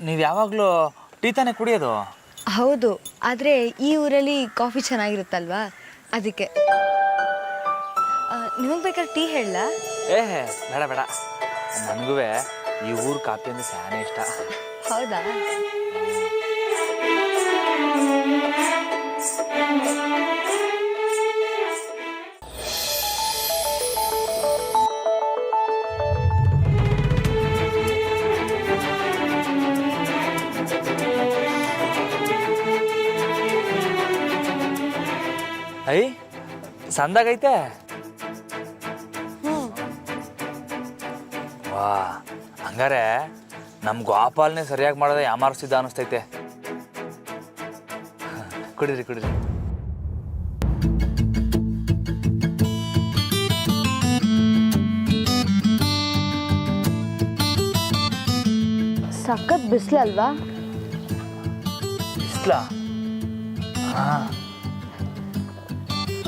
ನೀವು ಯಾವಾಗಲೂ ಟೀ ತಾನೇ ಕುಡಿಯೋದು? ಹೌದು, ಆದರೆ ಈ ಊರಲ್ಲಿ ಕಾಫಿ ಚೆನ್ನಾಗಿರುತ್ತಲ್ವಾ ಅದಕ್ಕೆ. ನಿಮಗೆ ಬೇಕಾದ್ರೆ ಟೀ ಹೇಳಲ್ಲ? ಬೇಡ ಬೇಡ, ನನಗೂ ಈ ಊರು ಕಾಫಿ ಅಂದರೆ ಸ್ಯಾನೇ ಇಷ್ಟ. ಹೌದಾ? ಐ ಸಂದಾಗೈತೆ. ವಾ, ಹಂಗಾರೆ ನಮ್ಮ ಗೋಪಾಲನೆ ಸರಿಯಾಗಿ ಮಾಡೋದ ಯಾಮಾರಿಸಿದ್ದ ಅನಿಸ್ತೈತೆ. ಕುಡೀರಿ ಕುಡೀರಿ. ಸಖತ್ ಬಿಸಿಲಲ್ವಾ? ಬಿಸ್ಲಾ? ಹಾಂ.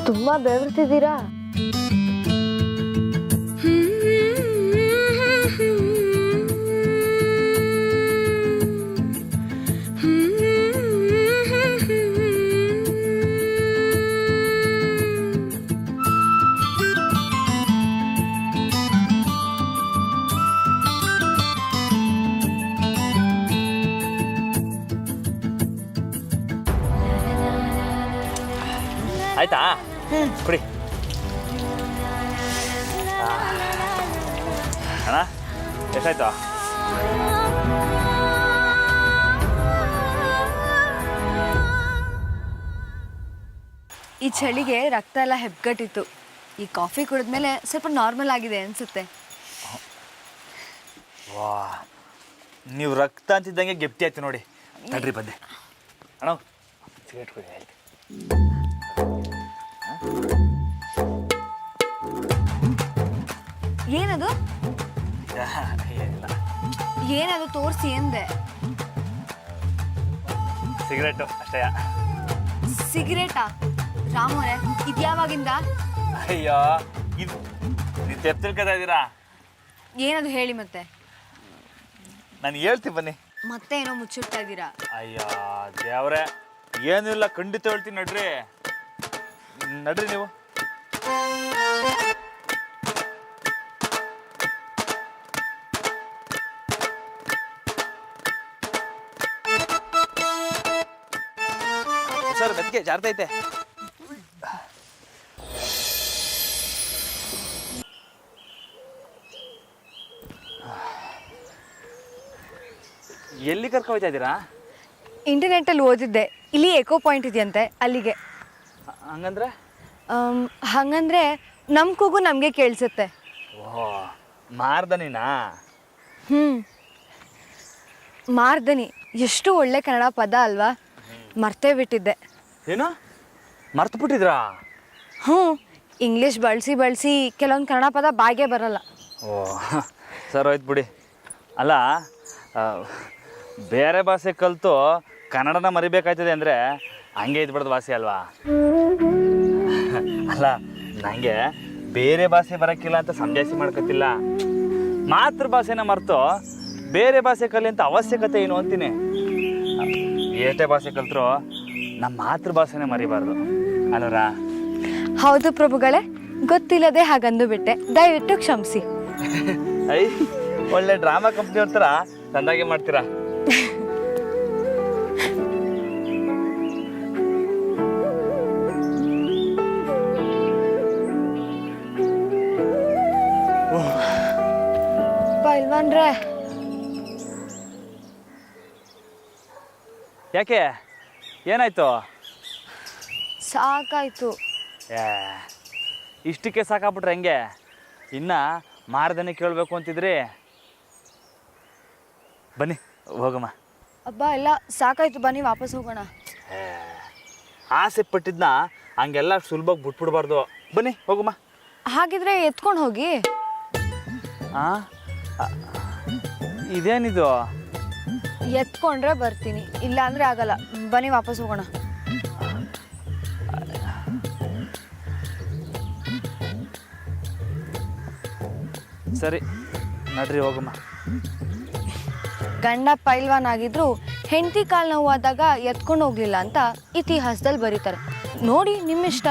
ತುಂಬ ಬೆವರ್ತಿದ್ದೀರಾ? ಆಯ್ತಾ? ಕುಡಿ. ಅಣ್ಣ ಎಷ್ಟಾಯ್ತು? ಈ ಚಳಿಗೆ ರಕ್ತ ಎಲ್ಲ ಹೆಪ್ಪಗಟ್ಟಿತ್ತು. ಈ ಕಾಫಿ ಕುಡಿದ್ಮೇಲೆ ಸ್ವಲ್ಪ ನಾರ್ಮಲ್ ಆಗಿದೆ ಅನ್ಸುತ್ತೆ. ವಾ, ನೀವು ರಕ್ತ ಅಂತಿದ್ದಂಗೆ ಗೆಪ್ತಿ ಆಯ್ತು ನೋಡಿ. ತಡ್ರಿ ಬಂದೆ. ಅಣ್ಣ ಸಿಗರೇಟ್ ಕುಡಿ. ಆಯ್ತು. ಏನದು? ಏನಿಲ್ಲ. ಏನದು ತೋರಿಸಿ ಎಂದೆ. ಸಿಗರೇಟು ಅಷ್ಟೇ. ಸಿಗರೇಟಾ? ರಾಮೋರೆ, ಇದು ಯಾವಾಗಿಂದ? ಅಯ್ಯೋ, ಇದು ನೀವು ತಿಳ್ಕೊತಾ ಇದ್ದೀರಾ? ಏನದು ಹೇಳಿ ಮತ್ತೆ. ನಾನು ಹೇಳ್ತೀನಿ ಬನ್ನಿ. ಮತ್ತೆ ಏನೋ ಮುಚ್ಚಿಡ್ತಾ ಇದ್ದೀರಾ? ಅಯ್ಯೋ ದೇವ್ರೆ, ಏನೂ ಇಲ್ಲ, ಖಂಡಿತ ಹೇಳ್ತೀನಿ. ನಡ್ರಿ ನಡ್ರಿ ನೀವು. ಸರ್ ಮೆತ್ಗೆ ಜಾರ್ತೈತೆ. ಎಲ್ಲಿ ಕರ್ಕೊ ಹೋಗ್ತಾ ಇದ್ದೀರಾ? ಇಂಟರ್ನೆಟ್ಟಲ್ಲಿ ಓದಿದ್ದೆ, ಇಲ್ಲಿ ಎಕೋ ಪಾಯಿಂಟ್ ಇದೆಯಂತೆ, ಅಲ್ಲಿಗೆ. ಹಂಗಂದ್ರೆ? ಹಾಗಂದ್ರೆ ನಮ್ಮ ಕೂಗು ನಮಗೆ ಕೇಳಿಸುತ್ತೆ. ಓಹೋ, ಮಾರ್ದನಿನಾ? ಮಾರ್ದನಿ ಎಷ್ಟು ಒಳ್ಳೆ ಕನ್ನಡ ಪದ ಅಲ್ವಾ? ಮರ್ತೇ ಬಿಟ್ಟಿದ್ದೆ. ಏನು ಮರ್ತು ಬಿಟ್ಟಿದ್ರಾ? ಇಂಗ್ಲೀಷ್ ಬಳಸಿ ಕೆಲವೊಂದು ಕನ್ನಡ ಪದ ಬಾಯಿಗೆ ಬರಲ್ಲ. ಓ ಸರ್, ಹೋಯ್ತು ಬಿಡಿ. ಅಲ್ಲ, ಬೇರೆ ಭಾಷೆ ಕಲಿತು ಕನ್ನಡನ ಮರಿಬೇಕಾಯ್ತದೆ ಅಂದರೆ ಹಂಗೆ ಇದ್ಬಿಡ್ದು ಭಾಷೆ ಅಲ್ವಾ? ಅಲ್ಲ, ನನಗೆ ಬೇರೆ ಭಾಷೆ ಬರೋಕ್ಕಿಲ್ಲ ಅಂತ ಸಂದೇಶ ಮಾಡ್ಕೊತಿಲ್ಲ. ಮಾತೃಭಾಷೆನ ಮರೆತು ಬೇರೆ ಭಾಷೆ ಕಲಿ ಅಂತ ಅವಶ್ಯಕತೆ ಏನು ಅಂತೀನಿ. ಏಟೇ ಭಾಷೆ ಕಲ್ತರೂ ನಮ್ಮ ಮಾತೃಭಾಷೆನೇ ಮರಿಬಾರ್ದು ಅಲ್ವರಾ? ಹೌದು ಪ್ರಭುಗಳೇ, ಗೊತ್ತಿಲ್ಲದೆ ಹಾಗಂದು ಬಿಟ್ಟೆ, ದಯವಿಟ್ಟು ಕ್ಷಮಿಸಿ. ಐ, ಒಳ್ಳೆ ಡ್ರಾಮಾ ಕಂಪ್ನಿ ಅವ್ರ ತಂದಾಗೆ ಮಾಡ್ತೀರಾ. ಪೈಲ್ವಾನ್ರೆ, ಯಾಕೆ, ಏನಾಯ್ತು? ಸಾಕಾಯ್ತು. ಇಷ್ಟಕ್ಕೆ ಸಾಕಾಗ್ಬಿಟ್ರೆ ಹೆಂಗೆ? ಇನ್ನು ಮಾರ್ದನೆ ಕೇಳಬೇಕು ಅಂತಿದ್ರಿ. ಬನ್ನಿ ಹೋಗಮ್ಮ. ಅಬ್ಬ, ಎಲ್ಲ ಸಾಕಾಯ್ತು, ಬನ್ನಿ ವಾಪಸ್ ಹೋಗೋಣ. ಆಸೆ ಪಟ್ಟಿದ್ನ ಹಂಗೆಲ್ಲ ಸುಲಭವಾಗಿ ಬಿಟ್ಬಿಡ್ಬಾರ್ದು. ಬನ್ನಿ ಹೋಗಮ್ಮ. ಹಾಗಿದ್ರೆ ಎತ್ಕೊಂಡು ಹೋಗಿ. ಇದೇನಿದು? ಎತ್ಕೊಂಡ್ರೆ ಬರ್ತೀನಿ, ಇಲ್ಲ ಅಂದರೆ ಆಗಲ್ಲ. ಬನ್ನಿ ವಾಪಸ್ ಹೋಗೋಣ. ಸರಿ ನಡ್ರಿ ಹೋಗಮ್ಮ. ಗಂಡ ಪೈಲ್ವಾನ್ ಆಗಿದ್ರು ಹೆಂಡತಿ ಕಾಲು ನೋವಾದಾಗ ಎತ್ಕೊಂಡು ಹೋಗ್ಲಿಲ್ಲ ಅಂತ ಇತಿಹಾಸದಲ್ಲಿ ಬರೀತಾರೆ. ನೋಡಿ ನಿಮ್ಮಿಷ್ಟ.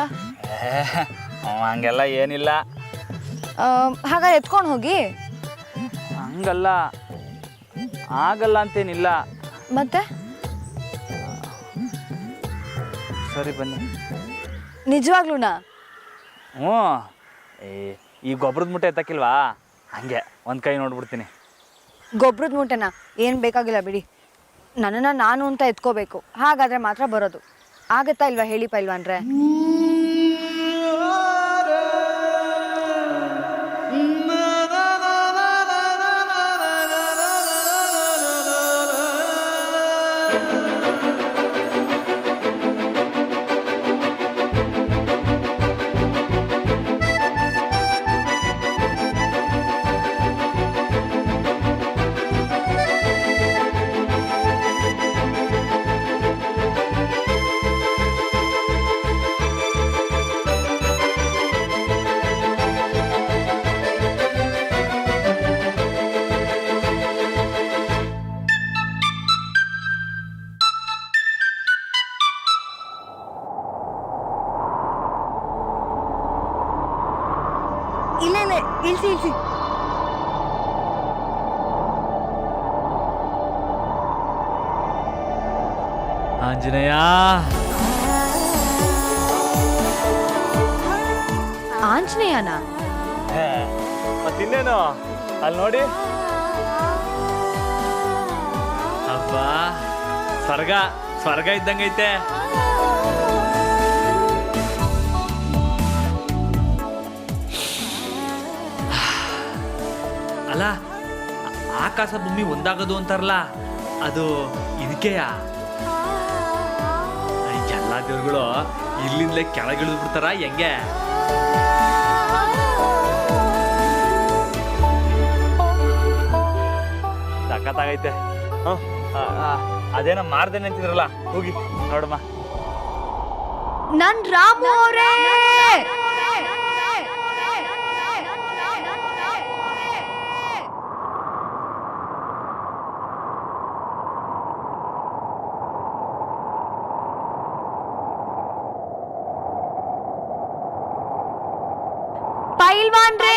ಹಂಗೆಲ್ಲ ಏನಿಲ್ಲ. ಹಾಗಾದ್ರೆ ಎತ್ಕೊಂಡು ಹೋಗಿ. ಹಂಗಲ್ಲ, ಆಗಲ್ಲ ಅಂತೇನಿಲ್ಲ. ಮತ್ತೆ ಸರಿ ಬನ್ನಿ. ನಿಜವಾಗ್ಲೂನಾ? ಹ್ಞೂ. ಈ ಗೊಬ್ಬರದ ಮೂಟೆ ಎತ್ತಕ್ಕಿಲ್ವಾ, ಹಂಗೆ ಒಂದು ಕೈ ನೋಡ್ಬಿಡ್ತೀನಿ. ಗೊಬ್ಬರದ ಮೂಟೆನಾ? ಏನು ಬೇಕಾಗಿಲ್ಲ ಬಿಡಿ. ನನ್ನನ್ನು ನಾನು ಅಂತ ಎತ್ಕೋಬೇಕು, ಹಾಗಾದರೆ ಮಾತ್ರ ಬರೋದು. ಆಗತ್ತಾ ಇಲ್ವಾ ಹೇಳಿ ಪೈಲ್ವಾನ್ರೆ? ಇಲ್ಲ ಇಲ್ಲ, ಇಳಿಸಿ ಇಳಿಸಿ. ಆಂಜನೇಯ. ಆಂಜನೇಯನ? ಮತ್ತಿನ್ನೇನು, ಅಲ್ಲಿ ನೋಡಿ. ಅಬ್ಬಾ, ಸ್ವರ್ಗ ಸ್ವರ್ಗ ಇದ್ದಂಗೈತೆ. ಅಲ್ಲ, ಆಕಾಶ ಭೂಮಿ ಒಂದಾಗೋದು ಅಂತಾರಲ್ಲ, ಅದು ಇದಕ್ಕೆಯ? ಎಲ್ಲ ದೇವ್ರುಗಳು ಇಲ್ಲಿಂದಲೇ ಕೆಳಗಿಳಿದು ಬಿಡ್ತಾರ ಹೆಂಗೆ? ಸಖತ್ತಾಗೈತೆ. ಅದೇನ ಮಾಡ್ದೇನೆ ಅಂತಿದ್ರಲ್ಲ, ಹೋಗಿ ನೋಡಮ್ಮ. ನನ್ ರಾಮು ಅವರೇ, ಪೈಲ್ವಾನ್ ರೇ,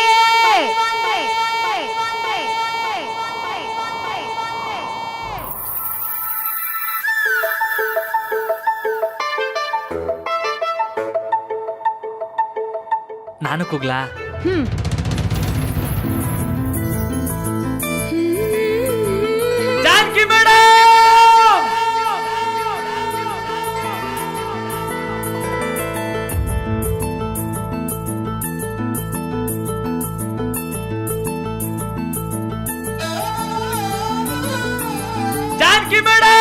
ನಾನು ಕೂಗ್ಲಾ? ಜಾನಕಿ ಮೇಡಮ್! ಜಾನಕಿ ಮೇಡಮ್!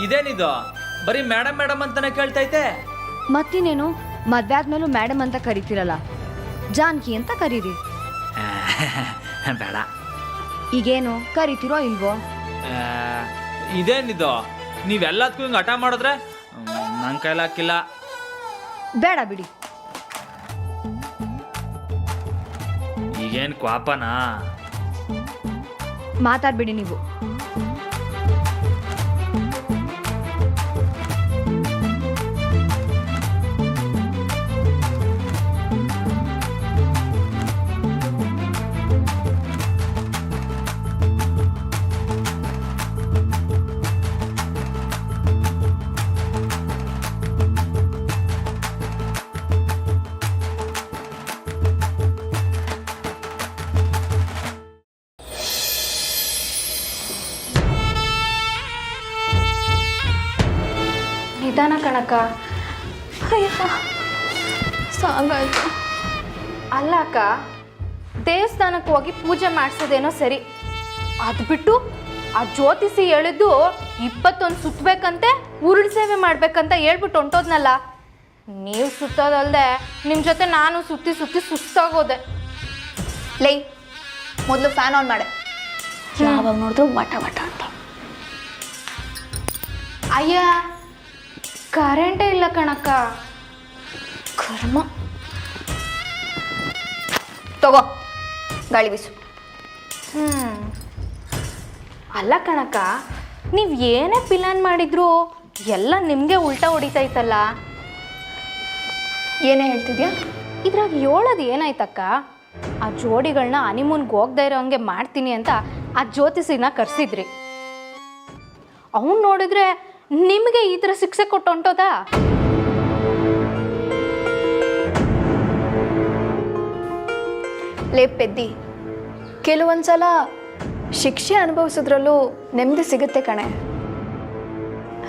ಇದೇನಿದು, ಬರೀ ಮೇಡಮ್ ಮೇಡಮ್ ಅಂತಾನೆ ಕೇಳ್ತೈತೆ. ಮತ್ತಿನೇನು, ಮದ್ವೆ ಆದ್ಮೇಲೂ ಮೇಡಮ್ ಅಂತ ಕರಿತೀರಲ್ಲ, ಜಾನ್ಕಿ ಅಂತ ಕರೀರಿ. ಬೇಡ. ಈಗೇನು ಕರಿತೀರೋ ಇಲ್ವೋ? ಇದೇನಿದು, ನೀವೆಲ್ಲದಕ್ಕೂ ಹಿಂಗೆ ಹಠ ಮಾಡಿದ್ರೆ ನನ್ನ ಕೈಲಾಕಿಲ್ಲ. ಬೇಡ ಬಿಡಿ. ಈಗೇನು ಕ್ವಾಪನಾ? ಮಾತಾಡ್ಬಿಡಿ ನೀವು. ನಿಧಾನ ಕಣಕ್ಕ. ಅಯ್ಯ ಸಾಕಾಯ್ತು. ಅಲ್ಲ ಅಕ್ಕ, ದೇವಸ್ಥಾನಕ್ಕೆ ಹೋಗಿ ಪೂಜೆ ಮಾಡಿಸೋದೇನೋ ಸರಿ, ಅದು ಬಿಟ್ಟು ಆ ಜ್ಯೋತಿಷಿ ಹೇಳಿದ್ದು 21 ಸುತ್ತಬೇಕಂತೆ, ಉರುಳು ಸೇವೆ ಮಾಡ್ಬೇಕಂತ ಹೇಳ್ಬಿಟ್ಟು ಹೊಂಟೋದ್ನಲ್ಲ. ನೀವು ಸುತ್ತೋದಲ್ದೆ ನಿಮ್ಮ ಜೊತೆ ನಾನು ಸುತ್ತಿ ಸುತ್ತಿ ಸುಸ್ತಾಗೋದೆ. ಲೈ, ಮೊದಲು ಫ್ಯಾನ್ ಆನ್ ಮಾಡೆ. ಯಾವಾಗ ನೋಡಿದ್ರು ವಟ ವಟ ಅಂತ. ಅಯ್ಯ, ಕರೆಂಟೇ ಇಲ್ಲ ಕಣಕ್ಕ. ಕರ್ಮ. ತಗೋ ಗಾಳಿ ಬೀಸು. ಅಲ್ಲ ಕಣಕ್ಕ, ನೀವು ಏನೇ ಪ್ಲಾನ್ ಮಾಡಿದ್ರು ಎಲ್ಲ ನಿಮಗೆ ಉಲ್ಟಾ ಹೊಡಿತೈತಲ್ಲ. ಏನೇ ಹೇಳ್ತಿದ್ಯಾ? ಇದ್ರಾಗ ಹೇಳೋದು ಏನಾಯ್ತಕ್ಕ? ಆ ಜೋಡಿಗಳನ್ನ ಹನಿಮೂನ್ಗೆ ಹೋಗ್ತಾ ಇರೋ ಹಂಗೆ ಮಾಡ್ತೀನಿ ಅಂತ ಆ ಜ್ಯೋತಿಷಿನ ಕರೆಸಿದ್ರಿ. ಅವನು ನೋಡಿದ್ರೆ ನಿಮಗೆ ಈ ಥರ ಶಿಕ್ಷೆ ಕೊಟ್ಟು ಹೊಂಟೋದ. ಲೇ ಪೆದ್ದಿ, ಕೆಲವೊಂದ್ಸಲ ಶಿಕ್ಷೆ ಅನುಭವಿಸೋದ್ರಲ್ಲೂ ನೆಮ್ಮದಿ ಸಿಗುತ್ತೆ ಕಣೆ.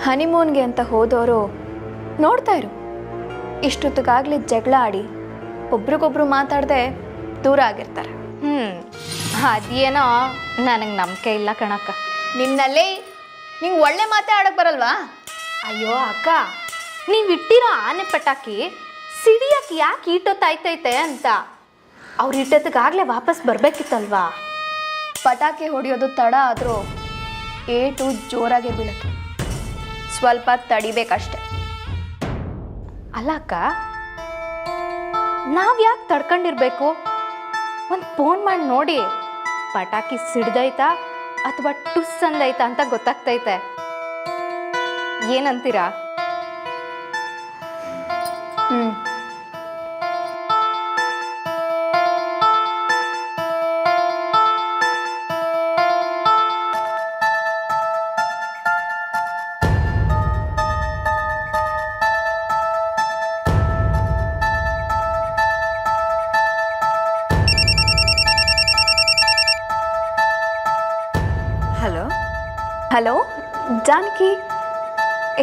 ಹನಿಮೂನ್ಗೆ ಅಂತ ಹೋದವರು ನೋಡ್ತಾ ಇರು, ಇಷ್ಟೊತ್ತಿಗಾಗಲೇ ಜಗಳ ಆಡಿ ಒಬ್ರಿಗೊಬ್ರು ಮಾತಾಡದೆ ದೂರ ಆಗಿರ್ತಾರೆ. ಅದೇನೋ ನನಗೆ ನಂಬಿಕೆ ಇಲ್ಲ ಕಣಕ್ಕ. ನಿನ್ನಲ್ಲೇ ನಿಂಗೆ ಒಳ್ಳೆ ಮಾತೇ ಆಡೋಕ್ಕೆ ಬರಲ್ವಾ? ಅಯ್ಯೋ ಅಕ್ಕ, ನೀವು ಇಟ್ಟಿರೋ ಆನೆ ಪಟಾಕಿ ಸಿಡಿಯಕ್ಕೆ ಯಾಕೆ ಈಟೊತ್ತಾಯ್ತೈತೆ ಅಂತ. ಅವ್ರು ಇಟ್ಟೊತ್ತಿಗಾಗಲೇ ವಾಪಸ್ ಬರಬೇಕಿತ್ತಲ್ವಾ? ಪಟಾಕಿ ಹೊಡೆಯೋದು ತಡ ಆದರೂ ಏಟು ಜೋರಾಗೆ ಬೀಳುತ್ತೆ, ಸ್ವಲ್ಪ ತಡಿಬೇಕಷ್ಟೆ. ಅಲ್ಲ ಅಕ್ಕ, ನಾವು ಯಾಕೆ ತಡ್ಕೊಂಡಿರ್ಬೇಕು? ಒಂದು ಫೋನ್ ಮಾಡಿ ನೋಡಿ, ಪಟಾಕಿ ಸಿಡ್ದೈತಾ ಅಥವಾ ಟುಸ್ ಅಂದೈತಾ ಅಂತ ಗೊತ್ತಾಗ್ತೈತೆ. ಏನಂತೀರಾ? ಹಲೋ. ಹಲೋ ಜಾನಕಿ,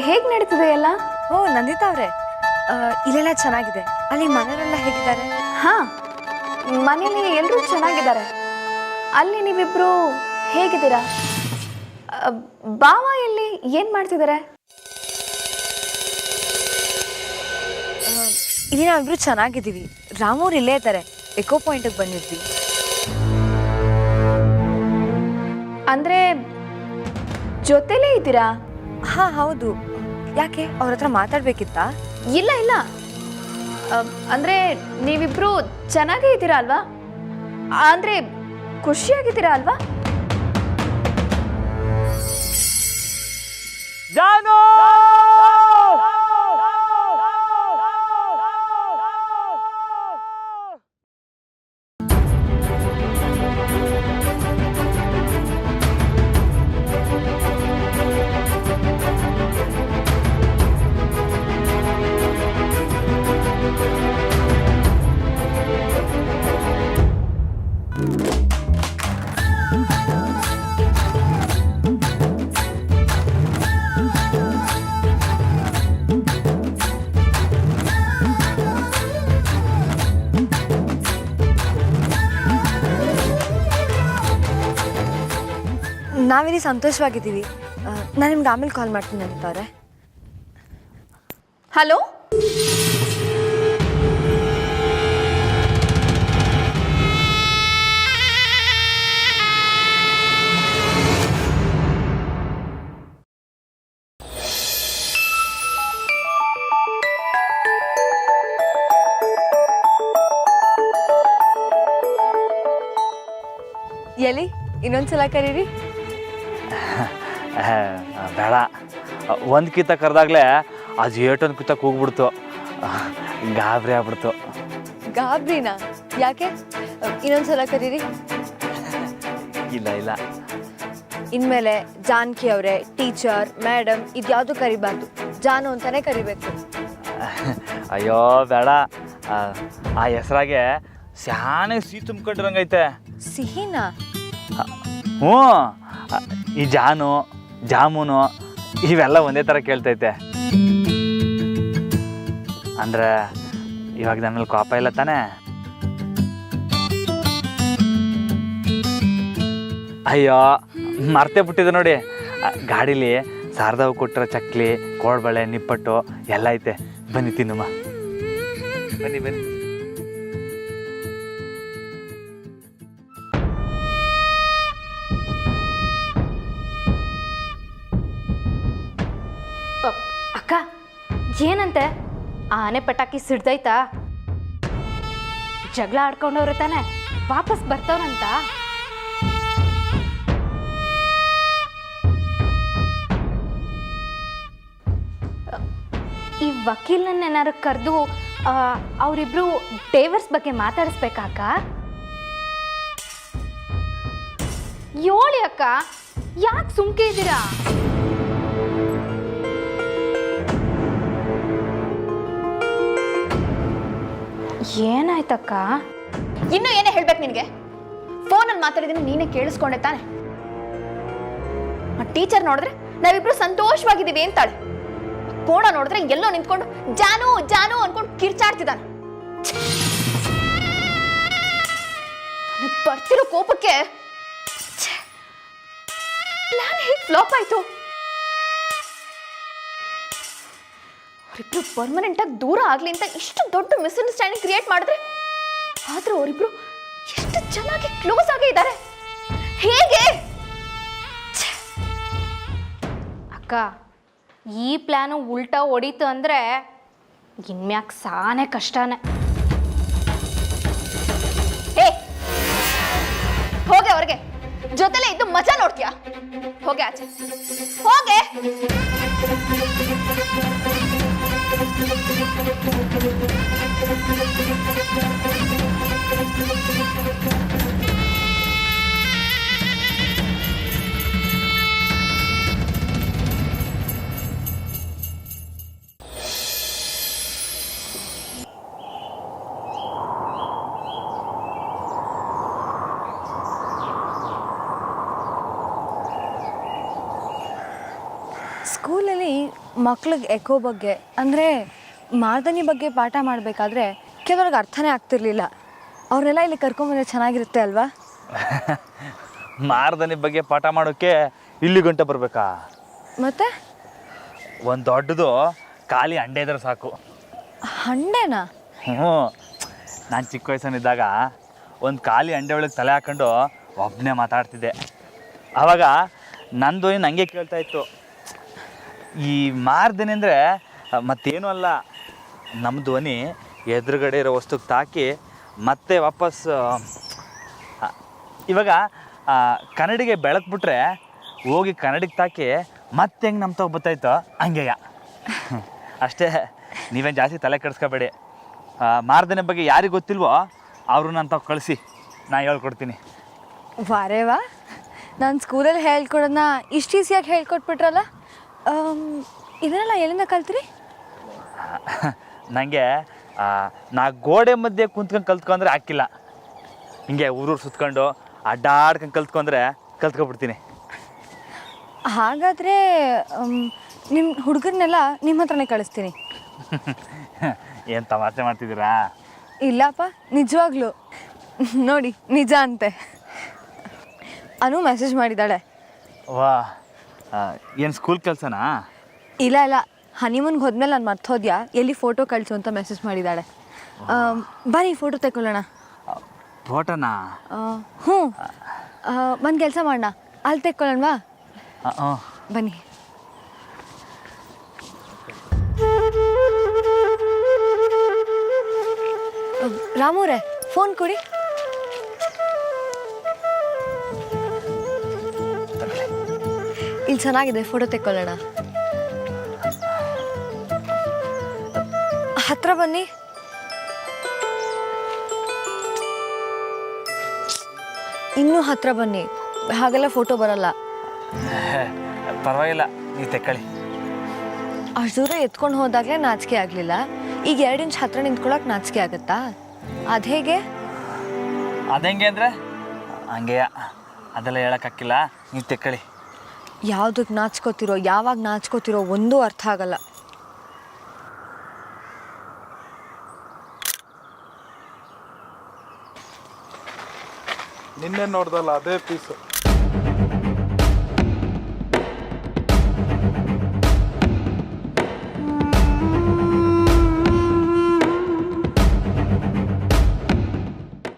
ಹೇಗೆ ನಡೀತಿದೆ ಎಲ್ಲ? ಓ ನಂದಿತಾ ಅವರೇ, ಇಲ್ಲೆಲ್ಲ ಚೆನ್ನಾಗಿದೆ. ಅಲ್ಲಿ ಮನೆಯಲ್ಲೆಲ್ಲ ಹೇಗಿದ್ದಾರೆ? ಹಾಂ, ಮನೇಲಿ ಎಲ್ಲರೂ ಚೆನ್ನಾಗಿದ್ದಾರೆ. ಅಲ್ಲಿ ನೀವಿಬ್ರು ಹೇಗಿದ್ದೀರಾ? ಬಾವ ಎಲ್ಲಿ, ಏನು ಮಾಡ್ತಿದ್ದಾರೆ? ಇಲ್ಲಿ ನಾವಿಬ್ರು ಚೆನ್ನಾಗಿದ್ದೀವಿ. ರಾಮೂರ್ ಇಲ್ಲೇ ಇದ್ದಾರೆ, ಎಕೋ ಪಾಯಿಂಟಿಗೆ ಬಂದಿದ್ವಿ. ಅಂದರೆ ಜೊತೆಲೇ ಇದ್ದೀರಾ? ಹಾಂ ಹೌದು. ಯಾಕೆ, ಅವ್ರ ಹತ್ರ ಮಾತಾಡ್ಬೇಕಿತ್ತಾ? ಇಲ್ಲ ಇಲ್ಲ, ಅಂದರೆ ನೀವಿಬ್ರು ಚೆನ್ನಾಗೇ ಇದ್ದೀರಾ ಅಲ್ವಾ? ಅಂದರೆ ಖುಷಿಯಾಗಿದ್ದೀರಾ ಅಲ್ವಾ? ಜಾನು! ನಾವಿಲ್ಲಿ ಸಂತೋಷವಾಗಿದ್ದೀವಿ. ನಾನು ನಿಮ್ಗೆ ಆಮೇಲೆ ಕಾಲ್ ಮಾಡ್ತೀನಿ ಅಂತಾರೆ. ಹಲೋ, ಎಲ್ಲಿ ಇನ್ನೊಂದ್ಸಲ ಕರೀರಿ. ಬೇಡ, ಒಂದು ಕಿತ್ತ ಕರೆದಾಗಲೇ ಅದು ಏಟೊಂದು ಕಿತ್ತ ಕೂಗ್ಬಿಡ್ತು, ಗಾಬರಿ ಆಗ್ಬಿಡ್ತು. ಗಾಬ್ರಿನಾ? ಯಾಕೆ? ಇನ್ನೊಂದ್ಸಲ ಕರೀರಿ. ಇಲ್ಲ ಇಲ್ಲ, ಇನ್ಮೇಲೆ ಜಾನಕಿ ಅವರೇ, ಟೀಚರ್, ಮೇಡಮ್ ಇದ್ಯಾವುದು ಕರಿಬಾರ್ದು, ಜಾನು ಅಂತಾನೆ ಕರಿಬೇಕು. ಅಯ್ಯೋ ಬೇಡ, ಆ ಹೆಸ್ರಾಗೆ ಸ್ಯಾನೆ ಸಿಹಿ ತುಂಬ್ಕೊಂಡಿರಂಗೈತೆ. ಸಿಹಿನಾ? ಹ್ಞೂ, ಈ ಜಾನು, ಜಾಮೂನು ಇವೆಲ್ಲ ಒಂದೇ ಥರ ಕೇಳ್ತೈತೆ. ಅಂದರೆ ಇವಾಗ ನನ್ನ ಮೇಲೆ ಕೋಪ ಇಲ್ಲ ತಾನೇ? ಅಯ್ಯೋ ಮರ್ತೇ ಬಿಟ್ಟಿದೆ ನೋಡಿ, ಗಾಡೀಲಿ ಶಾರದಾವು ಕೊಟ್ಟಿರೋ ಚಕ್ಲಿ, ಕೋಡ್ಬಳೆ, ನಿಪ್ಪಟ್ಟು ಎಲ್ಲ ಐತೆ. ಬನ್ನಿ ತಿನ್ನಮ್ಮ, ಬನ್ನಿ ಬನ್ನಿ. ಅಕ್ಕ, ಏನಂತೆ ಆನೆ ಪಟಾಕಿ ಸಿಡ್ದೈತಾ? ಜಗಳ ಆಡ್ಕೊಂಡವ್ರೆ ತಾನೆ, ವಾಪಸ್ ಬರ್ತಾವ್ರಂತ. ಈ ವಕೀಲನ್ನೇನಾರು ಕರೆದು ಅವರಿಬ್ರು ಡೈವರ್ಸ್ ಬಗ್ಗೆ ಮಾತಾಡಿಸ್ಬೇಕಾಕ? ಯೋಳಿ ಅಕ್ಕ, ಯಾಕೆ ಸುಮ್ಕೆ ಇದ್ದೀರಾ? ಏನಾಯ್ತಕ್ಕ? ಇನ್ನು ಏನೇ ಹೇಳ್ಬೇಕು ನಿನಗೆ? ಫೋನಲ್ಲಿ ಮಾತಾಡಿದ್ದೀನಿ, ನೀನೇ ಕೇಳಿಸ್ಕೊಂಡೆ ತಾನೆ. ಟೀಚರ್ ನೋಡಿದ್ರೆ ನಾವಿಬ್ರು ಸಂತೋಷವಾಗಿದ್ದೀವಿ ಅಂತಾಳೆ. ಕೋಣ ನೋಡಿದ್ರೆ ಎಲ್ಲೋ ನಿಂತ್ಕೊಂಡು ಜಾನು ಜಾನು ಅನ್ಕೊಂಡು ಕಿರ್ಚಾಡ್ತಿದ್ದಾನೆ. ಬರ್ತಿರೋ ಕೋಪಕ್ಕೆ ಪ್ಲಾನ್ ಹೇಗೆ ಫ್ಲಾಪ್ ಆಯ್ತು? ಅವರಿಬ್ರು ಪರ್ಮನೆಂಟ್ ಆಗಿ ದೂರ ಆಗ್ಲಿ ಅಂತ ಇಷ್ಟು ದೊಡ್ಡ ಮಿಸ್ಅಂಡರ್ಸ್ಟ್ಯಾಂಡಿಂಗ್ ಕ್ರಿಯೇಟ್ ಮಾಡಿದ್ರೆ, ಆದ್ರೆ ಅವರಿಬ್ರು ಎಷ್ಟು ಚೆನ್ನಾಗಿ ಕ್ಲೋಸ್ ಆಗೇ ಇದ್ದಾರೆ. ಹೇಗೆ? ಅಕ್ಕ, ಈ ಪ್ಲಾನು ಉಲ್ಟಾ ಹೊಡೀತು ಅಂದರೆ ಇನ್ಮ್ಯಾಕ್ ಸಾನೆ ಕಷ್ಟನೇ. ಹೇ, ಹೋಗೆ ಅವ್ರಿಗೆ ಜೊತೆಲೇ ಇದ್ದು ಮಜಾ ನೋಡ್ತೀಯಾ? ಹೋಗೆ ಆಚೆ, ಹೋಗೆ. ಸ್ಕೂಲಲ್ಲಿ ಮಕ್ಳಿಗೆ ಎಕೋ ಬಗ್ಗೆ ಅಂದರೆ ಮಾರ್ದನಿ ಬಗ್ಗೆ ಪಾಠ ಮಾಡಬೇಕಾದ್ರೆ ಕೆಲವ್ರಿಗೆ ಅರ್ಥನೇ ಆಗ್ತಿರ್ಲಿಲ್ಲ. ಅವರೆಲ್ಲ ಇಲ್ಲಿ ಕರ್ಕೊಂಬಂದ್ರೆ ಚೆನ್ನಾಗಿರುತ್ತೆ ಅಲ್ವಾ? ಮಾರ್ದನಿ ಬಗ್ಗೆ ಪಾಠ ಮಾಡೋಕ್ಕೆ ಇಲ್ಲಿ ಗಂಟೆ ಬರಬೇಕಾ? ಮತ್ತೆ ಒಂದು ದೊಡ್ಡದು ಖಾಲಿ ಹಂಡೆ ಇದ್ರೆ ಸಾಕು. ಹಂಡೆನಾ? ಹ್ಞೂ, ನಾನು ಚಿಕ್ಕ ವಯಸ್ಸನಿದ್ದಾಗ ಒಂದು ಖಾಲಿ ಹಂಡೆ ಒಳಗೆ ತಲೆ ಹಾಕ್ಕೊಂಡು ಒಬ್ಬನೇ ಮಾತಾಡ್ತಿದ್ದೆ. ಆವಾಗ ನನ್ನ ಧ್ವನಿ ನನಗೆ ಕೇಳ್ತಾ ಇತ್ತು. ಈ ಮಾರ್ದನಿ ಅಂದರೆ ಮತ್ತೇನೂ ಅಲ್ಲ, ನಮ್ಮ ಧ್ವನಿ ಎದುರುಗಡೆ ಇರೋ ವಸ್ತುಗೆ ತಾಕಿ ಮತ್ತೆ ವಾಪಸ್. ಇವಾಗ ಕನ್ನಡಿಗೆ ಬೆಳಕ್ಬಿಟ್ರೆ ಹೋಗಿ ಕನ್ನಡಿಗೆ ತಾಕಿ ಮತ್ತೆ ಹೆಂಗೆ ನಮ್ಮ ತಾವು ಬತ್ತಾಯ್ತೋ ಹಂಗೆಯ. ಅಷ್ಟೇ, ನೀವೇನು ಜಾಸ್ತಿ ತಲೆ ಕೆಡಿಸ್ಕೋಬೇಡಿ. ಮಾರ್ದನಿ ಬಗ್ಗೆ ಯಾರಿಗೆ ಗೊತ್ತಿಲ್ವೋ ಅವರು ನಾನು ತಾವು ಕಳಿಸಿ, ನಾನು ಹೇಳ್ಕೊಡ್ತೀನಿ. ವಾರೇವಾ, ನಾನು ಸ್ಕೂಲಲ್ಲಿ ಹೇಳ್ಕೊಡೋದನ್ನ ಇಷ್ಟು ಈಸಿಯಾಗಿ ಹೇಳ್ಕೊಟ್ಬಿಟ್ರಲ್ಲ. ಇದನ್ನೆಲ್ಲ ಎಲ್ಲಿಂದ ಕಲ್ತ್ರಿ? ನನಗೆ ನಾ ಗೋಡೆ ಮಧ್ಯೆ ಕುಂತ್ಕೊಂಡು ಕಲ್ತ್ಕೊಂಡ್ರೆ ಹಾಕಿಲ್ಲ, ಹಿಂಗೆ ಊರೂರು ಸುತ್ಕೊಂಡು ಅಡ್ಡಾಡ್ಕೊಂಡು ಕಲ್ತ್ಕೊಬಿಡ್ತೀನಿ. ಹಾಗಾದರೆ ನಿಮ್ಮ ಹುಡುಗರನ್ನೆಲ್ಲ ನಿಮ್ಮ ಹತ್ರನೇ ಕಳಿಸ್ತೀನಿ. ಏನು ತಮಾಷೆ ಮಾಡ್ತಿದ್ದೀರಾ? ಇಲ್ಲಪ್ಪ, ನಿಜವಾಗ್ಲೂ ನೋಡಿ, ನಿಜ ಅಂತೆ. ಅನು ಮೆಸೇಜ್ ಮಾಡಿದ್ದಾಳೆ. ವಾ, ಏನು ಸ್ಕೂಲ್ ಕೆಲಸನಾ? ಇಲ್ಲ ಇಲ್ಲ, ಹನಿಮೂನ್ಗೆ ಹೋದ್ಮೇಲೆ ನಾನು ಮರ್ತೋದ್ಯಾ, ಎಲ್ಲಿ ಫೋಟೋ ಕಳಿಸು ಅಂತ ಮೆಸೇಜ್ ಮಾಡಿದ್ದಾಳೆ. ಬನ್ನಿ ಫೋಟೋ ತಗೊಳ್ಳೋಣ. ಫೋಟೋನಾ? ಹ್ಞೂ, ಒಂದು ಕೆಲಸ ಮಾಡೋಣ, ಅಲ್ಲಿ ತೆಕ್ಕೊಳ್ಳೋಣವಾ? ಬನ್ನಿ. ರಾಮೂರೇ, ಫೋನ್ ಕೊಡಿ. ಇಲ್ಲಿ ಚೆನ್ನಾಗಿದೆ, ಫೋಟೋ ತೆಕ್ಕೊಳ್ಳೋಣ. ಹತ್ರ ಬನ್ನಿ. ಇನ್ನೂ ಹತ್ರ ಬನ್ನಿ, ಹಾಗೆಲ್ಲ ಫೋಟೋ ಬರಲ್ಲ. ಪರವಾಗಿಲ್ಲ, ನೀವು ತೆಕ್ಕೊಳ್ಳಿ. ಅಷ್ಟು ದೂರ ಎತ್ಕೊಂಡು ಹೋದಾಗಲೇ ನಾಚಿಕೆ ಆಗಲಿಲ್ಲ, ಈಗ 2 ಇಂಚ್ ಹತ್ರ ನಿಂತ್ಕೊಳ್ಳೋಕೆ ನಾಚಿಕೆ ಆಗುತ್ತಾ? ಅದು ಹೇಗೆ? ಅದೆಂಗೆ ಅಂದರೆ ಹಂಗೆ, ಅದೆಲ್ಲ ಹೇಳೋಕ್ಕಾಗಿಲ್ಲ, ನೀವು ತೆಕ್ಕೊಳ್ಳಿ. ಯಾವುದಕ್ಕೆ ನಾಚ್ಕೋತಿರೋ, ಯಾವಾಗ ನಾಚ್ಕೋತಿರೋ ಒಂದೂ ಅರ್ಥ ಆಗಲ್ಲ. ನಿನ್ನೆ ನೋಡ್ದಲ್ಲ ಅದೇ ಪೀಸು.